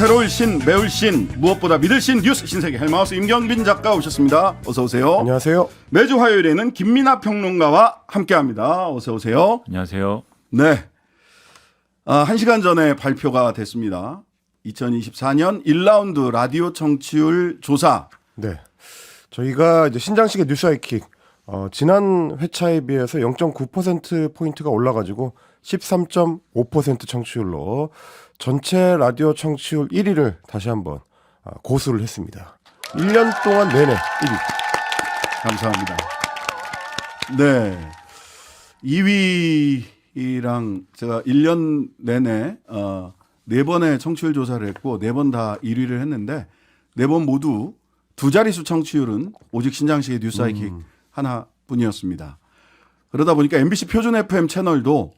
새로울 신, 매울 신, 무엇보다 믿을 신 뉴스 신세계 헬마우스 임경빈 작가 오셨습니다. 어서 오세요. 안녕하세요. 매주 화요일에는 김민하 평론가와 함께합니다. 어서 오세요. 안녕하세요. 네, 1시간 전에 발표가 됐습니다. 2024년 1라운드 라디오 청취율 조사. 네, 저희가 이제 신장식의 뉴스 하이킥 지난 회차에 비해서 0.9% 포인트가 올라가지고 13.5% 청취율로 전체 라디오 청취율 1위를 다시 한번 고수를 했습니다. 1년 동안 내내 1위. 감사합니다. 네, 2위랑 제가 1년 내내 4번의 청취율 조사를 했고 4번 다 1위를 했는데 4번 모두 두 자릿수 청취율은 오직 신장식의 뉴스 하이킥 하나뿐이었습니다. 그러다 보니까 MBC 표준 FM 채널도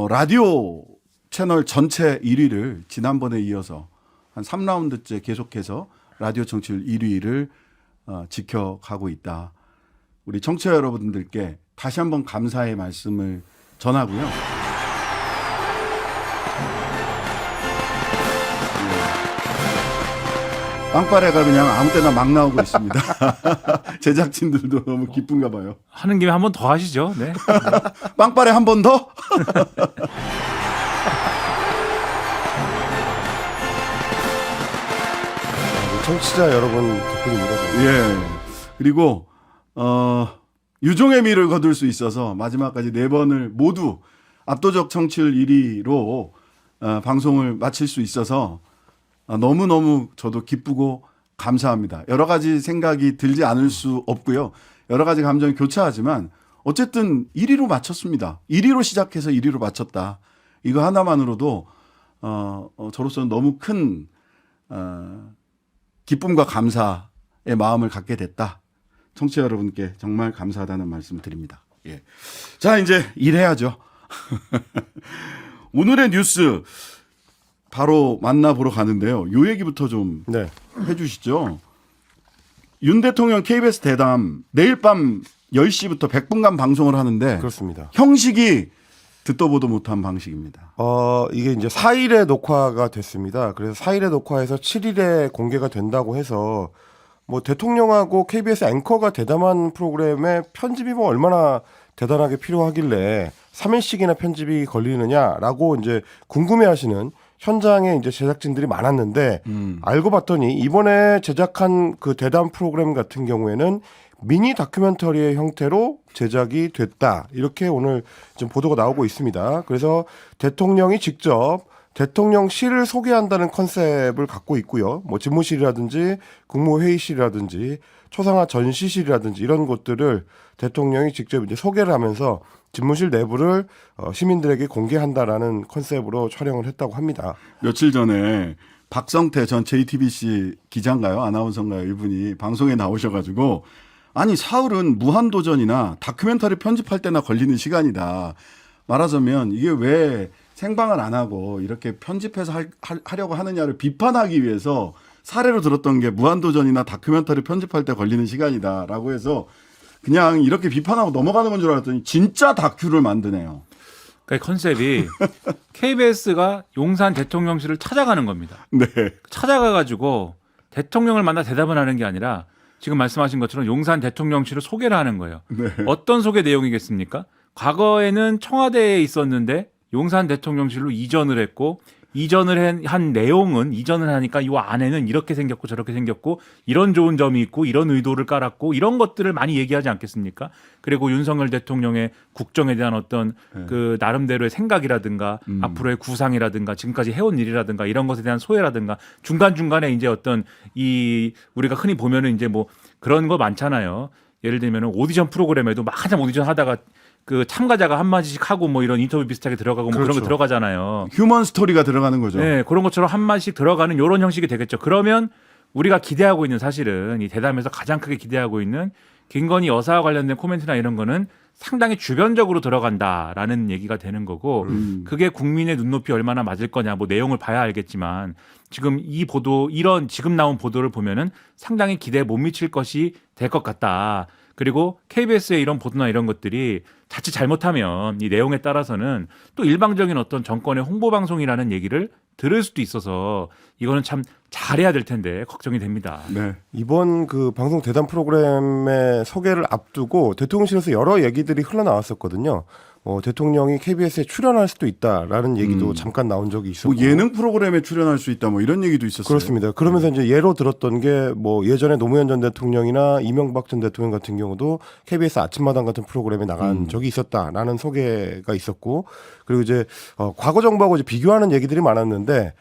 라디오 채널 전체 1위를 지난번에 이어서 한 3라운드째 계속해서 라디오 청취율 1위를 지켜가고 있다. 우리 청취자 여러분들께 다시 한번 감사의 말씀을 전하고요. 빵빠레가 그냥 아무 때나 막 나오고 있습니다. 제작진들도 너무 기쁜가 봐요. 하는 김에 한 번 더 하시죠. 네. 빵빠레 한 번 더? 청취자 여러분 덕분입니다. 예. 그리고 유종의 미를 거둘 수 있어서 마지막까지 4번을 모두 압도적 청취율 1위로 방송을 마칠 수 있어서 너무너무 저도 기쁘고 감사합니다. 여러 가지 생각이 들지 않을 수 없고요. 여러 가지 감정이 교차하지만 어쨌든 1위로 마쳤습니다. 1위로 시작해서 1위로 마쳤다. 이거 하나만으로도 저로서는 너무 큰 기쁨과 감사의 마음을 갖게 됐다. 청취자 여러분께 정말 감사하다는 말씀을 드립니다. 예. 자, 이제 일해야죠. 오늘의 뉴스 바로 만나보러 가는데요. 요 얘기부터 좀 해주시죠. 윤 대통령 KBS 대담 내일 밤 10시부터 100분간 방송을 하는데 그렇습니다. 형식이 듣도 보도 못한 방식입니다. 이게 이제 4일에 녹화가 됐습니다. 그래서 4일에 녹화해서 7일에 공개가 된다고 해서 뭐 대통령하고 KBS 앵커가 대담한 프로그램에 편집이 뭐 얼마나 대단하게 필요하길래 3일씩이나 편집이 걸리느냐라고 이제 궁금해하시는 현장에 이제 제작진들이 많았는데 알고 봤더니 이번에 제작한 그 대담 프로그램 같은 경우에는 미니 다큐멘터리의 형태로 제작이 됐다. 이렇게 오늘 좀 보도가 나오고 있습니다. 그래서 대통령이 직접 대통령실을 소개한다는 컨셉을 갖고 있고요. 뭐 집무실이라든지 국무회의실이라든지 초상화 전시실이라든지 이런 곳들을 대통령이 직접 이제 소개를 하면서 집무실 내부를 시민들에게 공개한다라는 컨셉으로 촬영을 했다고 합니다. 며칠 전에 박성태 전 JTBC 기자인가요? 아나운서인가요? 이분이 방송에 나오셔가지고 아니 사흘은 무한도전이나 다큐멘터리 편집할 때나 걸리는 시간이다. 말하자면 이게 왜 생방을 안 하고 이렇게 편집해서 하려고 하느냐를 비판하기 위해서 사례로 들었던 게 무한도전이나 다큐멘터리 편집할 때 걸리는 시간이다라고 해서 그냥 이렇게 비판하고 넘어가는 건 줄 알았더니 진짜 다큐를 만드네요. 그러니까 컨셉이 KBS가 용산 대통령실을 찾아가는 겁니다. 네. 찾아가가지고 대통령을 만나 대답을 하는 게 아니라 지금 말씀하신 것처럼 용산 대통령실을 소개를 하는 거예요. 네. 어떤 소개 내용이겠습니까? 과거에는 청와대에 있었는데 용산 대통령실로 이전을 했고 이전을 한 내용은 이전을 하니까 이 안에는 이렇게 생겼고 저렇게 생겼고 이런 좋은 점이 있고 이런 의도를 깔았고 이런 것들을 많이 얘기하지 않겠습니까? 그리고 윤석열 대통령의 국정에 대한 어떤 그 나름대로의 생각이라든가 앞으로의 구상이라든가 지금까지 해온 일이라든가 이런 것에 대한 소회라든가 중간중간에 이제 어떤 이 우리가 흔히 보면은 이제 뭐 그런 거 많잖아요. 예를 들면은 오디션 프로그램에도 막 한참 오디션 하다가 그 참가자가 한마디씩 하고 뭐 이런 인터뷰 비슷하게 들어가고 뭐 그렇죠. 그런 거 들어가잖아요. 휴먼 스토리가 들어가는 거죠. 네, 그런 것처럼 한마디씩 들어가는 이런 형식이 되겠죠. 그러면 우리가 기대하고 있는 사실은 이 대담에서 가장 크게 기대하고 있는 김건희 여사와 관련된 코멘트나 이런 거는 상당히 주변적으로 들어간다라는 얘기가 되는 거고 그게 국민의 눈높이 얼마나 맞을 거냐 뭐 내용을 봐야 알겠지만 지금 이 보도 이런 지금 나온 보도를 보면은 상당히 기대에 못 미칠 것이 될 것 같다. 그리고 KBS의 이런 보도나 이런 것들이 자칫 잘못하면 이 내용에 따라서는 또 일방적인 어떤 정권의 홍보 방송이라는 얘기를 들을 수도 있어서 이거는 참 잘해야 될 텐데 걱정이 됩니다. 네. 이번 그 방송 대담 프로그램의 소개를 앞두고 대통령실에서 여러 얘기들이 흘러나왔었거든요. 대통령이 KBS에 출연할 수도 있다라는 얘기도 잠깐 나온 적이 있었고. 뭐 예능 프로그램에 출연할 수 있다 뭐 이런 얘기도 있었어요. 그렇습니다. 그러면서 이제 예로 들었던 게 뭐 예전에 노무현 전 대통령이나 이명박 전 대통령 같은 경우도 KBS 아침마당 같은 프로그램에 나간 적이 있었다라는 소개가 있었고, 그리고 이제 과거 정부하고 이제 비교하는 얘기들이 많았는데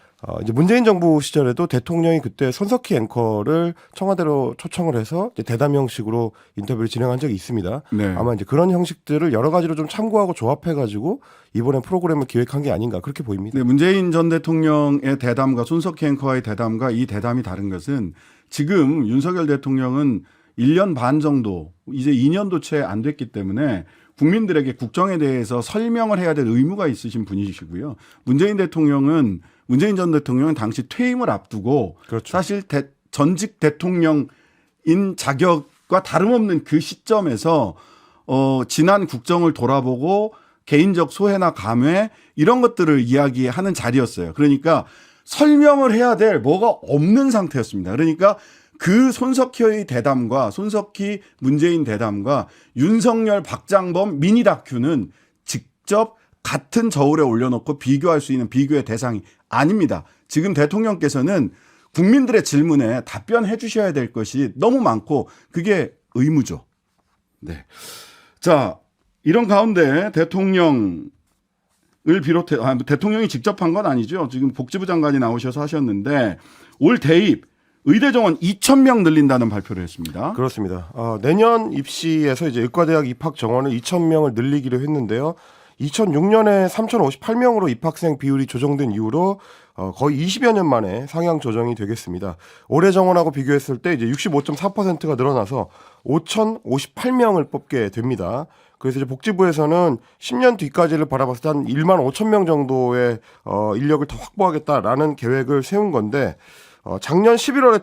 이제 문재인 정부 시절에도 대통령이 그때 손석희 앵커를 청와대로 초청을 해서 이제 대담 형식으로 인터뷰를 진행한 적이 있습니다. 네. 아마 이제 그런 형식들을 여러 가지로 좀 참고하고 조합해가지고 이번에 프로그램을 기획한 게 아닌가 그렇게 보입니다. 네, 문재인 전 대통령의 대담과 손석희 앵커와의 대담과 이 대담이 다른 것은 지금 윤석열 대통령은 1년 반 정도 이제 2년도 채 안 됐기 때문에 국민들에게 국정에 대해서 설명을 해야 될 의무가 있으신 분이시고요. 문재인 전 대통령은 당시 퇴임을 앞두고 그렇죠. 사실 전직 대통령인 자격과 다름없는 그 시점에서 지난 국정을 돌아보고 개인적 소회나 감회 이런 것들을 이야기하는 자리였어요. 그러니까 설명을 해야 될 뭐가 없는 상태였습니다. 그러니까 그 손석희의 대담과 손석희 문재인 대담과 윤석열 박장범 미니 다큐는 직접 같은 저울에 올려놓고 비교할 수 있는 비교의 대상이 아닙니다. 지금 대통령께서는 국민들의 질문에 답변해 주셔야 될 것이 너무 많고 그게 의무죠. 네. 자, 이런 가운데 대통령을 비롯해 대통령이 직접 한 건 아니죠. 지금 복지부 장관이 나오셔서 하셨는데 올 대입 의대 정원 2,000명 늘린다는 발표를 했습니다. 그렇습니다. 내년 입시에서 이제 의과대학 입학 정원을 2,000명을 늘리기로 했는데요. 2006년에 3,058명으로 입학생 비율이 조정된 이후로 거의 20여 년 만에 상향 조정이 되겠습니다. 올해 정원하고 비교했을 때 이제 65.4%가 늘어나서 5,058명을 뽑게 됩니다. 그래서 이제 복지부에서는 10년 뒤까지를 바라봤을 때 한 1만 5천 명 정도의 인력을 더 확보하겠다라는 계획을 세운 건데 작년 11월에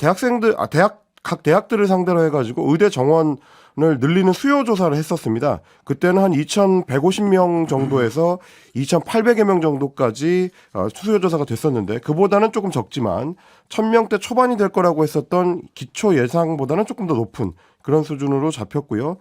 각 대학들을 상대로 해가지고 의대 정원을 늘리는 수요 조사를 했었습니다. 그때는 한 2,150명 정도에서 2,800여 명 정도까지 수요 조사가 됐었는데 그보다는 조금 적지만 1,000명대 초반이 될 거라고 했었던 기초 예상보다는 조금 더 높은 그런 수준으로 잡혔고요.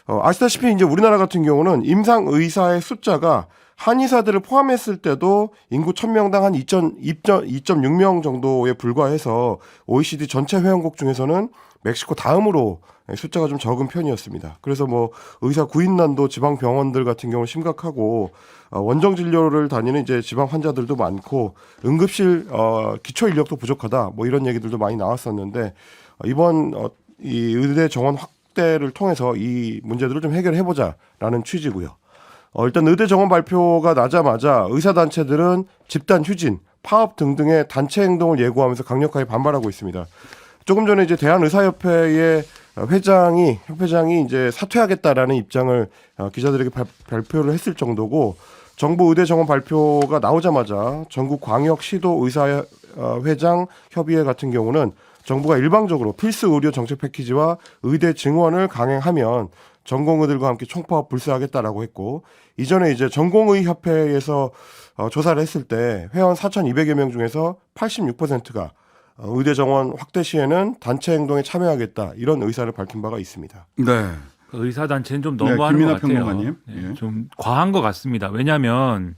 아시다시피 이제 우리나라 같은 경우는 임상 의사의 숫자가 한의사들을 포함했을 때도 인구 1,000명당 한 2.6명 정도에 불과해서 OECD 전체 회원국 중에서는 멕시코 다음으로 숫자가 좀 적은 편이었습니다. 그래서 뭐 의사 구인난도 지방 병원들 같은 경우는 심각하고 원정 진료를 다니는 이제 지방 환자들도 많고 응급실 기초 인력도 부족하다 뭐 이런 얘기들도 많이 나왔었는데 이번 이 의대 정원 확대를 통해서 이 문제들을 좀 해결해 보자라는 취지고요. 일단 의대 정원 발표가 나자마자 의사단체들은 집단 휴진, 파업 등등의 단체 행동을 예고하면서 강력하게 반발하고 있습니다. 조금 전에 이제 대한의사협회의 협회장이 이제 사퇴하겠다라는 입장을 기자들에게 발표를 했을 정도고 정부 의대 정원 발표가 나오자마자 전국 광역 시도 의사회장 협의회 같은 경우는 정부가 일방적으로 필수 의료 정책 패키지와 의대 증원을 강행하면 전공의들과 함께 총파업 불사하겠다라고 했고 이전에 이제 전공의협회에서 조사를 했을 때 회원 4,200여 명 중에서 86%가 의대 정원 확대 시에는 단체 행동에 참여하겠다 이런 의사를 밝힌 바가 있습니다. 네. 그 의사단체는 좀 네, 너무하는 김민하 것 같아요. 평론가님. 네, 예. 좀 과한 것 같습니다. 왜냐하면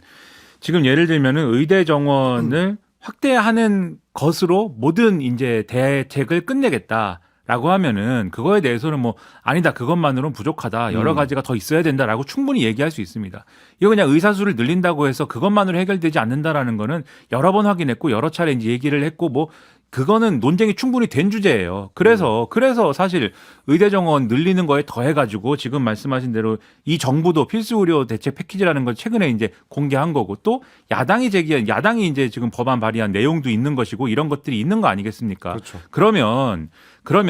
지금 예를 들면은 의대 정원을 확대하는 것으로 모든 이제 대책을 끝내겠다라고 하면은 그거에 대해서는 뭐 아니다 그것만으로는 부족하다 여러 가지가 더 있어야 된다라고 충분히 얘기할 수 있습니다. 이거 그냥 의사 수를 늘린다고 해서 그것만으로 해결되지 않는다라는 거는 여러 번 확인했고 여러 차례 이제 얘기를 했고 뭐 그거는 논쟁이 충분히 된 주제예요. 그래서 사실 의대 정원 늘리는 거에 더해가지고 지금 말씀하신 대로 이 정부도 필수 의료 대책 패키지라는 걸 최근에 이제 공개한 거고 또 야당이 이제 지금 법안 발의한 내용도 있는 것이고 이런 것들이 있는 거 아니겠습니까? 그렇죠. 그러면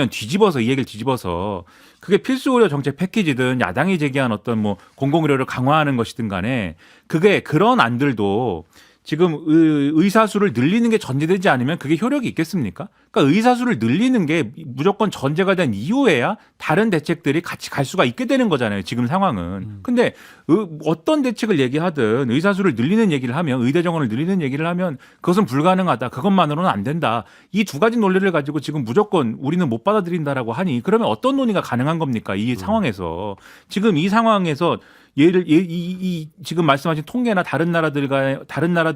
이 얘기를 뒤집어서 그게 필수 의료 정책 패키지든 야당이 제기한 어떤 뭐 공공의료를 강화하는 것이든 간에 그게 그런 안들도 지금 의사수를 늘리는 게 전제되지 않으면 그게 효력이 있겠습니까? 그러니까 의사수를 늘리는 게 무조건 전제가 된 이후에야 다른 대책들이 같이 갈 수가 있게 되는 거잖아요. 지금 상황은. 근데 어떤 대책을 얘기하든 의사수를 늘리는 얘기를 하면 의대 정원을 늘리는 얘기를 하면 그것은 불가능하다. 그것만으로는 안 된다. 이 두 가지 논리를 가지고 지금 무조건 우리는 못 받아들인다라고 하니 그러면 어떤 논의가 가능한 겁니까? 이 상황에서. 지금 이 상황에서 지금 말씀하신 통계나 다른 나라들의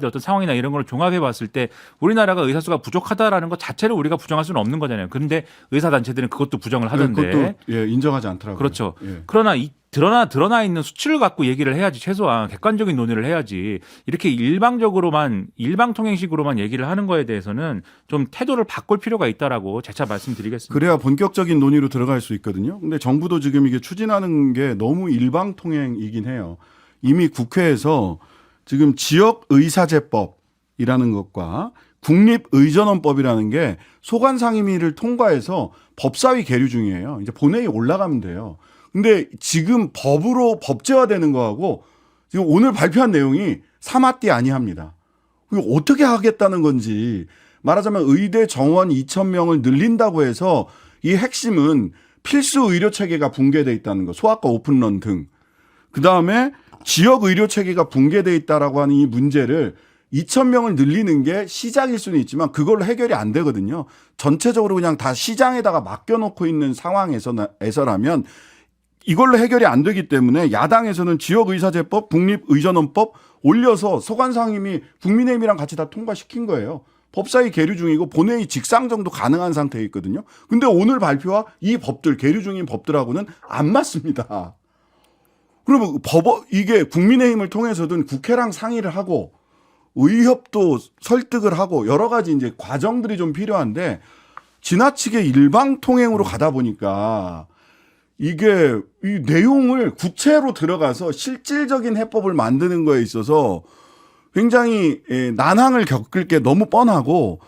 어떤 상황이나 이런 걸 종합해 봤을 때 우리나라가 의사수가 부족하다라는 것 자체를 우리가 부정할 수는 없는 거잖아요. 그런데 의사단체들은 그것도 부정을 하던데. 그것도 인정하지 않더라고요. 그렇죠. 예. 그러나 드러나 있는 수치를 갖고 얘기를 해야지 최소한 객관적인 논의를 해야지 이렇게 일방통행식으로만 얘기를 하는 거에 대해서는 좀 태도를 바꿀 필요가 있다라고 재차 말씀드리겠습니다. 그래야 본격적인 논의로 들어갈 수 있거든요. 근데 정부도 지금 이게 추진하는 게 너무 일방통행이긴 해요. 이미 국회에서 지금 지역의사제법이라는 것과 국립의전원법이라는 게 소관상임위를 통과해서 법사위 계류 중이에요. 이제 본회의 올라가면 돼요. 근데 지금 법으로 법제화되는 거하고 지금 오늘 발표한 내용이 사마띠 아니합니다. 이거 어떻게 하겠다는 건지 말하자면 의대 정원 2,000명을 늘린다고 해서 이 핵심은 필수 의료 체계가 붕괴돼 있다는 거, 소아과 오픈런 등. 그 다음에 지역 의료 체계가 붕괴돼 있다라고 하는 이 문제를 2,000명을 늘리는 게 시작일 수는 있지만 그걸로 해결이 안 되거든요. 전체적으로 그냥 다 시장에다가 맡겨놓고 있는 상황에서라면 이걸로 해결이 안 되기 때문에 야당에서는 지역의사제법, 국립의전원법 올려서 소관상임위 국민의힘이랑 같이 다 통과시킨 거예요. 법사위 계류 중이고 본회의 직상정도 가능한 상태에 있거든요. 근데 오늘 발표와 이 법들, 계류 중인 법들하고는 안 맞습니다. 그러면 이게 국민의힘을 통해서든 국회랑 상의를 하고 의협도 설득을 하고 여러 가지 이제 과정들이 좀 필요한데 지나치게 일방통행으로 가다 보니까 이게 이 내용을 구체로 들어가서 실질적인 해법을 만드는 거에 있어서 굉장히 난항을 겪을 게 너무 뻔하고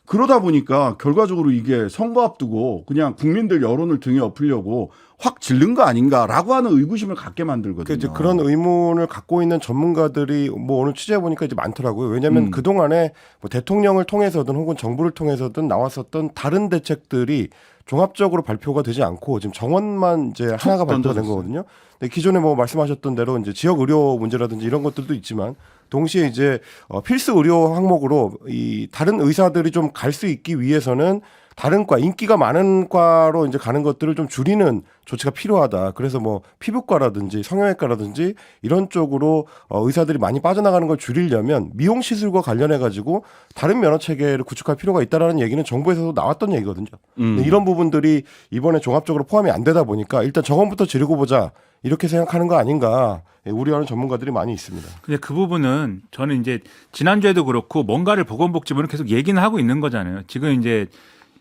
그러다 보니까 결과적으로 이게 선거 앞두고 그냥 국민들 여론을 등에 업으려고 확 질른 거 아닌가라고 하는 의구심을 갖게 만들거든요. 이제 그런 의문을 갖고 있는 전문가들이 뭐 오늘 취재해 보니까 이제 많더라고요. 왜냐하면 그 동안에 뭐 대통령을 통해서든 혹은 정부를 통해서든 나왔었던 다른 대책들이 종합적으로 발표가 되지 않고 지금 정원만 이제 하나가 발표가 된 거거든요. 근데 기존에 뭐 말씀하셨던 대로 이제 지역 의료 문제라든지 이런 것들도 있지만 동시에 이제 필수 의료 항목으로 이 다른 의사들이 좀 갈 수 있기 위해서는 다른 과, 인기가 많은 과로 이제 가는 것들을 좀 줄이는 조치가 필요하다. 그래서 뭐 피부과라든지 성형외과라든지 이런 쪽으로 의사들이 많이 빠져나가는 걸 줄이려면 미용 시술과 관련해 가지고 다른 면허 체계를 구축할 필요가 있다라는 얘기는 정부에서도 나왔던 얘기거든요. 근데 이런 부분들이 이번에 종합적으로 포함이 안 되다 보니까 일단 정원부터 지르고 보자. 이렇게 생각하는 거 아닌가 우려하는 전문가들이 많이 있습니다. 근데 그 부분은 저는 이제 지난주에도 그렇고 뭔가를 보건복지부는 계속 얘기는 하고 있는 거잖아요. 지금 이제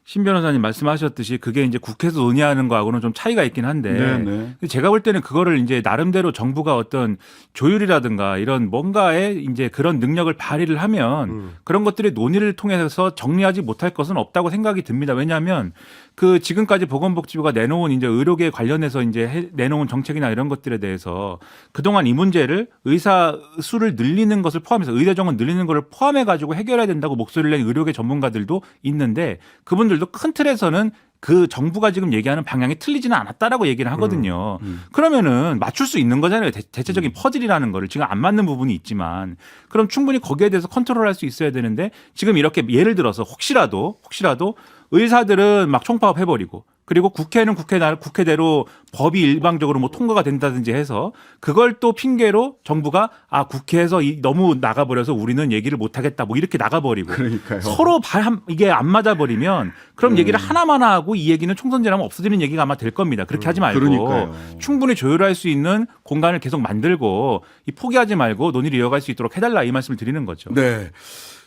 신 변호사님 말씀하셨듯이 그게 이제 국회에서 논의하는 거하고는 좀 차이가 있긴 한데 네네. 제가 볼 때는 그거를 이제 나름대로 정부가 어떤 조율이라든가 이런 뭔가에 이제 그런 능력을 발휘를 하면 그런 것들의 논의를 통해서 정리하지 못할 것은 없다고 생각이 듭니다. 왜냐하면 그 지금까지 보건복지부가 내놓은 이제 의료계 관련해서 이제 내놓은 정책이나 이런 것들에 대해서 그동안 이 문제를 의사 수를 늘리는 것을 포함해서 의대 정원 늘리는 것을 포함해 가지고 해결해야 된다고 목소리를 낸 의료계 전문가들도 있는데 그분들도 큰 틀에서는 그 정부가 지금 얘기하는 방향이 틀리지는 않았다라고 얘기를 하거든요. 그러면은 맞출 수 있는 거잖아요. 대체적인 퍼즐이라는 거를 지금 안 맞는 부분이 있지만 그럼 충분히 거기에 대해서 컨트롤할 수 있어야 되는데 지금 이렇게 예를 들어서 혹시라도 의사들은 막 총파업 해버리고 그리고 국회는 국회대로 법이 일방적으로 뭐 통과가 된다든지 해서 그걸 또 핑계로 정부가 국회에서 너무 나가버려서 우리는 얘기를 못하겠다 뭐 이렇게 나가버리고 그러니까요. 서로 이게 안 맞아버리면 그럼 얘기를 하나만 하고 이 얘기는 총선제라면 없어지는 얘기가 아마 될 겁니다. 그렇게 하지 말고 그러니까요. 충분히 조율할 수 있는 공간을 계속 만들고 포기하지 말고 논의를 이어갈 수 있도록 해달라 이 말씀을 드리는 거죠. 네.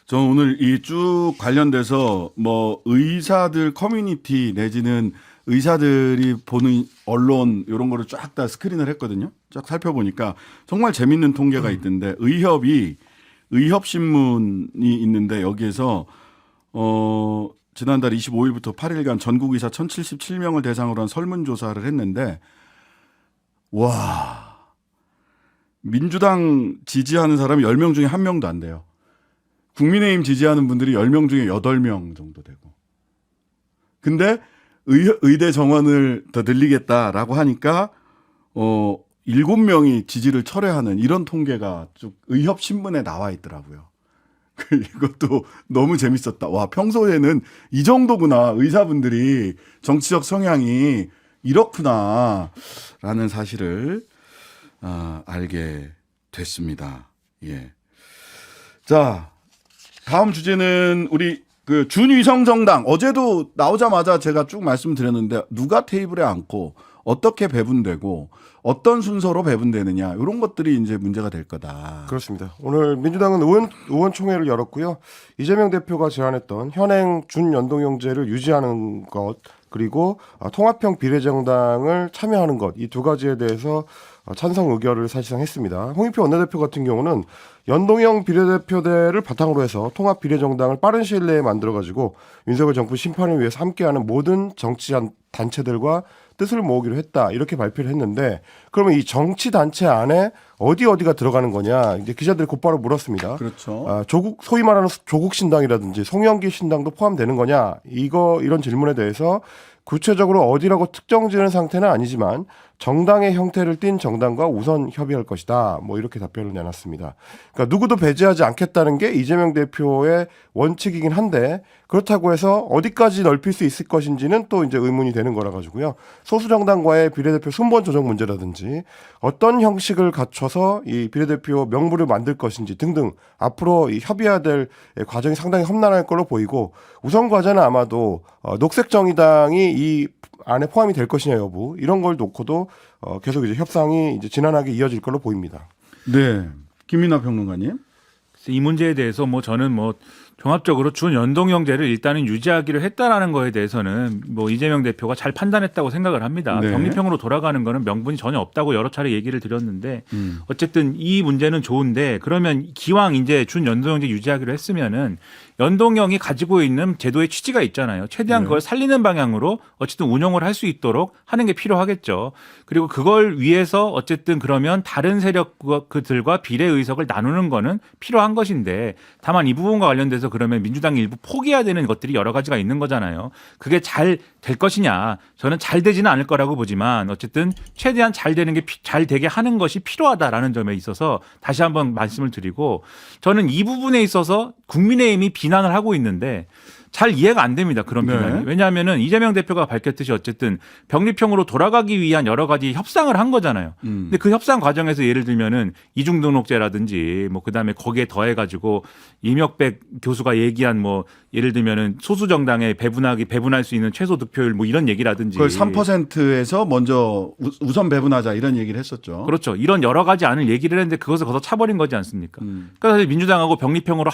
저는 오늘 이 쭉 관련돼서 뭐 의사들 커뮤니티 내지는 의사들이 보는 언론 이런 거를 쫙 다 스크린을 했거든요. 쫙 살펴보니까 정말 재밌는 통계가 있던데 의협신문이 있는데 여기에서 지난달 25일부터 8일간 전국 의사 1,077명을 대상으로 한 설문조사를 했는데 와 민주당 지지하는 사람이 10명 중에 1명도 안 돼요. 국민의힘 지지하는 분들이 10명 중에 8명 정도 되고. 근데 의대 정원을 더 늘리겠다라고 하니까 7명이 지지를 철회하는 이런 통계가 쭉 의협신문에 나와 있더라고요. 이것도 너무 재밌었다. 와, 평소에는 이 정도구나. 의사분들이 정치적 성향이 이렇구나. 라는 사실을 알게 됐습니다. 예. 자, 다음 주제는 우리 그 준위성 정당. 어제도 나오자마자 제가 쭉 말씀드렸는데 누가 테이블에 앉고 어떻게 배분되고 어떤 순서로 배분되느냐 이런 것들이 이제 문제가 될 거다. 그렇습니다. 오늘 민주당은 의원총회를 열었고요. 이재명 대표가 제안했던 현행 준연동형제를 유지하는 것 그리고 통합형 비례정당을 참여하는 것 이 두 가지에 대해서 찬성 의결을 사실상 했습니다. 홍익표 원내대표 같은 경우는 연동형 비례대표대를 바탕으로 해서 통합 비례정당을 빠른 시일 내에 만들어가지고 윤석열 정부 심판을 위해서 함께하는 모든 정치 단체들과 뜻을 모으기로 했다 이렇게 발표를 했는데 그러면 이 정치 단체 안에 어디가 들어가는 거냐 이제 기자들이 곧바로 물었습니다. 그렇죠. 소위 말하는 조국 신당이라든지 송영길 신당도 포함되는 거냐 이런 질문에 대해서 구체적으로 어디라고 특정지는 상태는 아니지만 정당의 형태를 띤 정당과 우선 협의할 것이다. 뭐 이렇게 답변을 내놨습니다. 그러니까 누구도 배제하지 않겠다는 게 이재명 대표의 원칙이긴 한데 그렇다고 해서 어디까지 넓힐 수 있을 것인지는 또 이제 의문이 되는 거라 가지고요. 소수 정당과의 비례대표 순번 조정 문제라든지 어떤 형식을 갖춰서 이 비례대표 명부를 만들 것인지 등등 앞으로 이 협의해야 될 과정이 상당히 험난할 걸로 보이고 우선 과제는 아마도 녹색정의당이 이 안에 포함이 될 것이냐 여부 이런 걸 놓고도 계속 이제 협상이 이제 지난하게 이어질 걸로 보입니다. 네. 김민하 평론가님. 이 문제에 대해서 뭐 저는 뭐 종합적으로 준연동형제를 일단은 유지하기로 했다라는 거에 대해서는 뭐 이재명 대표가 잘 판단했다고 생각을 합니다. 네. 병립형으로 돌아가는 거는 명분이 전혀 없다고 여러 차례 얘기를 드렸는데 어쨌든 이 문제는 좋은데 그러면 기왕 이제 준연동형제 유지하기로 했으면은 연동형이 가지고 있는 제도의 취지가 있잖아요. 최대한 그걸 살리는 방향으로 어쨌든 운영을 할 수 있도록 하는 게 필요하겠죠. 그리고 그걸 위해서 어쨌든 그러면 다른 세력들과 비례 의석을 나누는 거는 필요한 것인데 다만 이 부분과 관련돼서 그러면 민주당이 일부 포기해야 되는 것들이 여러 가지가 있는 거잖아요. 그게 잘 될 것이냐. 저는 잘 되지는 않을 거라고 보지만 어쨌든 최대한 잘 되게 하는 것이 필요하다라는 점에 있어서 다시 한번 말씀을 드리고 저는 이 부분에 있어서 국민의힘이 비난을 하고 있는데 잘 이해가 안 됩니다. 그런 네. 비난이. 왜냐하면은 이재명 대표가 밝혔듯이 어쨌든 병립형으로 돌아가기 위한 여러 가지 협상을 한 거잖아요. 근데 그 협상 과정에서 예를 들면은 이중등록제라든지 뭐 그다음에 거기에 더해가지고 이명백 교수가 얘기한 뭐 예를 들면은 소수 정당에 배분할 수 있는 최소 득표율 뭐 이런 얘기라든지 그걸 3%에서 먼저 우선 배분하자 이런 얘기를 했었죠. 그렇죠. 이런 여러 가지 안을 얘기를 했는데 그것을 걷어 차버린 거지 않습니까? 그러니까 사실 민주당하고 병립형으로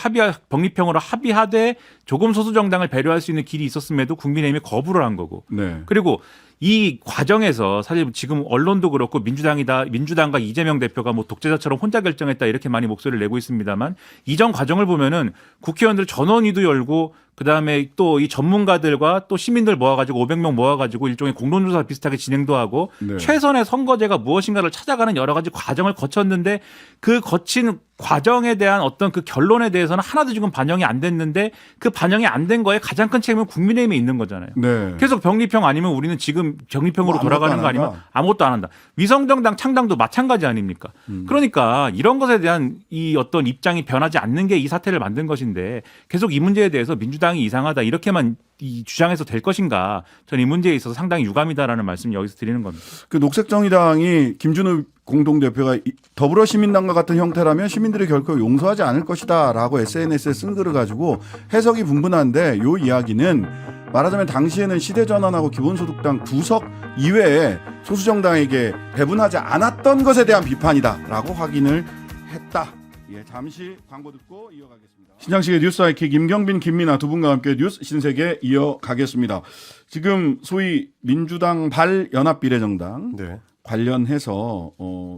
합의하되 조금 소수 정당을 배려할 수 있는 길이 있었음에도 국민의힘이 거부를 한 거고. 네. 그리고 이 과정에서 사실 지금 언론도 그렇고 민주당과 이재명 대표가 뭐 독재자처럼 혼자 결정했다 이렇게 많이 목소리를 내고 있습니다만 이전 과정을 보면은 국회의원들 전원위도 열고 그다음에 또 이 전문가들과 또 시민들 모아가지고 500명 모아가지고 일종의 공론조사 비슷하게 진행도 하고 네. 최선의 선거제가 무엇인가를 찾아가는 여러 가지 과정을 거쳤는데 그 거친 과정에 대한 어떤 그 결론에 대해서는 하나도 지금 반영이 안 됐는데 그 반영이 안 된 거에 가장 큰 책임은 국민의힘에 있는 거잖아요. 네. 계속 병립형 아니면 우리는 지금 병립형으로 뭐 돌아가는 아무것도 거 안 아니면 한다. 아무것도 안 한다. 위성정당 창당도 마찬가지 아닙니까? 그러니까 이런 것에 대한 이 어떤 입장이 변하지 않는 게 이 사태를 만든 것인데 계속 이 문제에 대해서 민주당이 이상하다 이렇게만 이 주장해서 될 것인가? 저는 이 문제에 있어서 상당히 유감이다라는 말씀 여기서 드리는 겁니다. 그 녹색정의당이 김준우 공동대표가 더불어시민당과 같은 형태라면 시민들이 결코 용서하지 않을 것이다라고 SNS에 쓴 글을 가지고 해석이 분분한데 요 이야기는 말하자면 당시에는 시대전환하고 기본소득당 2석 이외에 소수정당에게 배분하지 않았던 것에 대한 비판이다라고 확인을 했다. 예, 잠시 광고 듣고 이어가겠습니다. 신장식의 뉴스 하이킥 김경빈, 김민아 두 분과 함께 뉴스 신세계 이어가겠습니다. 지금 소위 민주당 발연합비례정당 네. 관련해서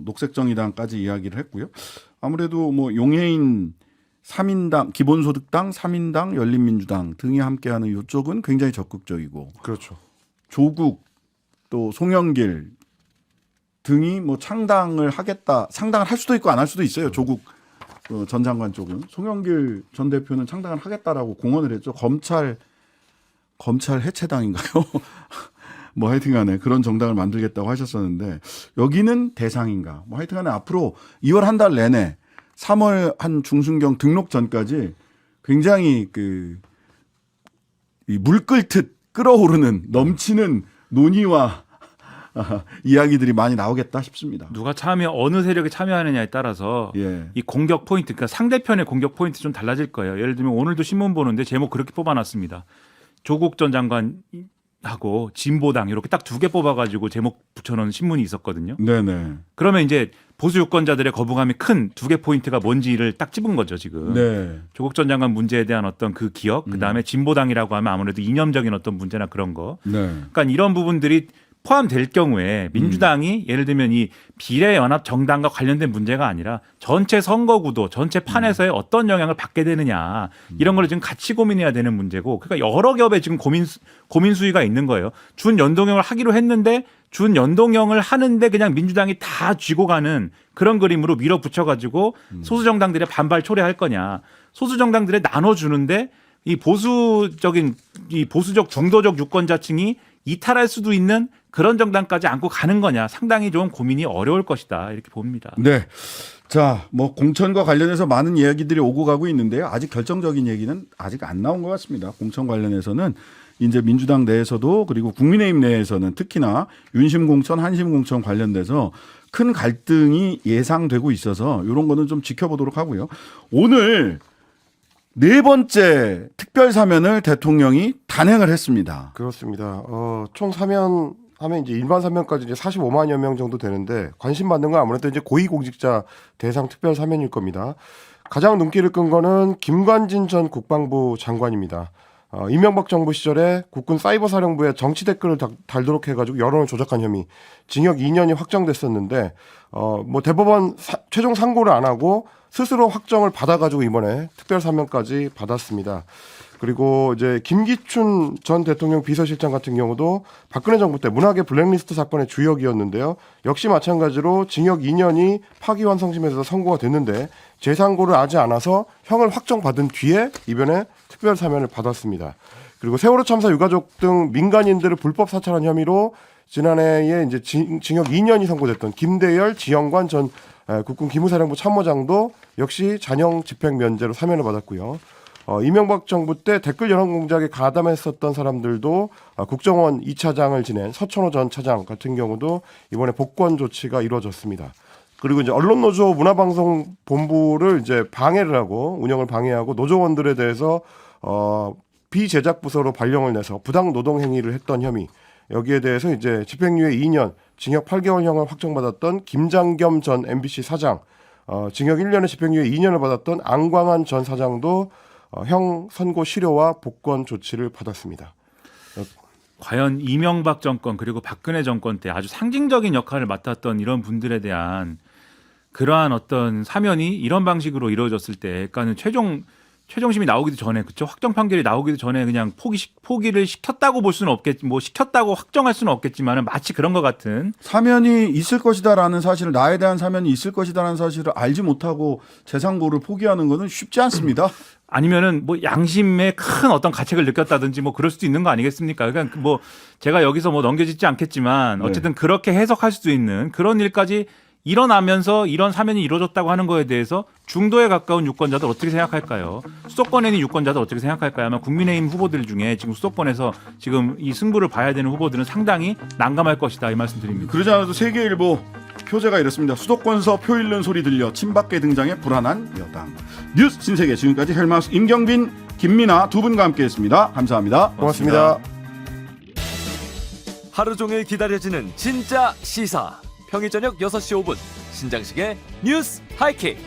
녹색정의당까지 이야기를 했고요. 아무래도 뭐 용해인 3인당, 기본소득당, 3인당, 열린민주당 등이 함께하는 이쪽은 굉장히 적극적이고 그렇죠. 조국 또 송영길 등이 뭐 창당을 하겠다, 창당을 할 수도 있고 안 할 수도 있어요. 조국 전 장관 쪽은 송영길 전 대표는 창당을 하겠다라고 공언을 했죠. 검찰 해체당인가요? 뭐 하여튼간에 그런 정당을 만들겠다고 하셨었는데 여기는 대상인가? 뭐 하여튼간에 앞으로 2월 한 달 내내 3월 한 중순경 등록 전까지 굉장히 이 물 끓듯 끓어오르는 넘치는 논의와 이야기들이 많이 나오겠다 싶습니다. 누가 어느 세력에 참여하느냐에 따라서 예. 이 공격 포인트, 그러니까 상대편의 공격 포인트 좀 달라질 거예요. 예를 들면 오늘도 신문 보는데 제목 그렇게 뽑아놨습니다. 조국 전 장관하고 진보당 이렇게 딱 2개 뽑아가지고 제목 붙여놓은 신문이 있었거든요. 네네. 그러면 이제 보수 유권자들의 거부감이 큰 2개 포인트가 뭔지를 딱 집은 거죠 지금. 네. 조국 전 장관 문제에 대한 어떤 그 기억, 그다음에 진보당이라고 하면 아무래도 이념적인 어떤 문제나 그런 거. 네. 그러니까 이런 부분들이 포함될 경우에 민주당이 예를 들면 이 비례연합 정당과 관련된 문제가 아니라 전체 선거구도 전체 판에서의 어떤 영향을 받게 되느냐 이런 걸 지금 같이 고민해야 되는 문제고, 그러니까 여러 겹의 지금 고민 수위가 있는 거예요. 준연동형을 하기로 했는데 준연동형을 하는데 그냥 민주당이 다 쥐고 가는 그런 그림으로 밀어붙여가지고 소수 정당들의 반발 초래할 거냐, 소수 정당들의 나눠주는데 이 보수적 중도적 유권자층이 이탈할 수도 있는 그런 정당까지 안고 가는 거냐, 상당히 좀 고민이 어려울 것이다 이렇게 봅니다. 네. 자, 뭐 공천과 관련해서 많은 이야기들이 오고 가고 있는데요. 아직 결정적인 얘기는 아직 안 나온 것 같습니다. 공천 관련해서는 이제 민주당 내에서도 그리고 국민의힘 내에서는 특히나 윤심 공천, 한심 공천 관련돼서 큰 갈등이 예상되고 있어서 이런 거는 좀 지켜보도록 하고요. 오늘 4번째 특별 사면을 대통령이 단행을 했습니다. 그렇습니다. 총 사면 하면 이제 일반 사면까지 이제 45만여 명 정도 되는데 관심 받는 건 아무래도 이제 고위공직자 대상 특별 사면일 겁니다. 가장 눈길을 끈 거는 김관진 전 국방부 장관입니다. 이명박 정부 시절에 국군 사이버 사령부에 정치 댓글을 달도록 해가지고 여론을 조작한 혐의, 징역 2년이 확정됐었는데 뭐 대법원 최종 상고를 안 하고 스스로 확정을 받아가지고 이번에 특별 사면까지 받았습니다. 그리고 이제 김기춘 전 대통령 비서실장 같은 경우도 박근혜 정부 때 문화계 블랙리스트 사건의 주역이었는데요. 역시 마찬가지로 징역 2년이 파기환송심에서 선고가 됐는데 재상고를 하지 않아서 형을 확정받은 뒤에 이번에 특별 사면을 받았습니다. 그리고 세월호 참사 유가족 등 민간인들을 불법 사찰한 혐의로 지난해에 이제 징역 2년이 선고됐던 김대열 지영관 전 국군 기무사령부 참모장도 역시 잔형 집행 면제로 사면을 받았고요. 이명박 정부 때 댓글 여론 공작에 가담했었던 사람들도 국정원 2차장을 지낸 서천호 전 차장 같은 경우도 이번에 복권 조치가 이루어졌습니다. 그리고 이제 언론노조 문화방송본부를 이제 방해를 하고 운영을 방해하고 노조원들에 대해서 비제작 부서로 발령을 내서 부당 노동 행위를 했던 혐의, 여기에 대해서 이제 집행유예 2년, 징역 8개월형을 확정받았던 김장겸 전 MBC 사장, 징역 1년에 집행유예 2년을 받았던 안광한 전 사장도 형 선고 실효와 복권 조치를 받았습니다. 과연 이명박 정권 그리고 박근혜 정권 때 아주 상징적인 역할을 맡았던 이런 분들에 대한 그러한 어떤 사면이 이런 방식으로 이루어졌을 때, 그러니까는 최종심이 나오기도 전에, 그렇죠? 확정 판결이 나오기도 전에 그냥 포기를 시켰다고 볼 수는 없겠지, 뭐 시켰다고 확정할 수는 없겠지만은 마치 그런 것 같은, 사면이 있을 것이다라는 사실을, 나에 대한 사면이 있을 것이다라는 사실을 알지 못하고 재상고를 포기하는 것은 쉽지 않습니다. 아니면은 뭐 양심에 큰 어떤 가책을 느꼈다든지 뭐 그럴 수도 있는 거 아니겠습니까? 그러니까 뭐 제가 여기서 뭐 넘겨짓지 않겠지만 어쨌든 그렇게 해석할 수도 있는 그런 일까지 일어나면서 이런 사면이 이루어졌다고 하는 거에 대해서 중도에 가까운 유권자들 어떻게 생각할까요? 수도권에 있는 유권자들 어떻게 생각할까요? 아마 국민의힘 후보들 중에 지금 수도권에서 지금 이 승부를 봐야 되는 후보들은 상당히 난감할 것이다, 이 말씀 드립니다. 그러지 않아도 세계일보 표제가 이렇습니다. 수도권서 표 잃는 소리 들려 친박계 등장에 불안한 여당. 뉴스 신세계, 지금까지 헬마우스 임경빈, 김민아 두 분과 함께했습니다. 감사합니다. 고맙습니다. 하루 종일 기다려지는 진짜 시사. 평일 저녁 6시 5분 신장식의 뉴스 하이킥.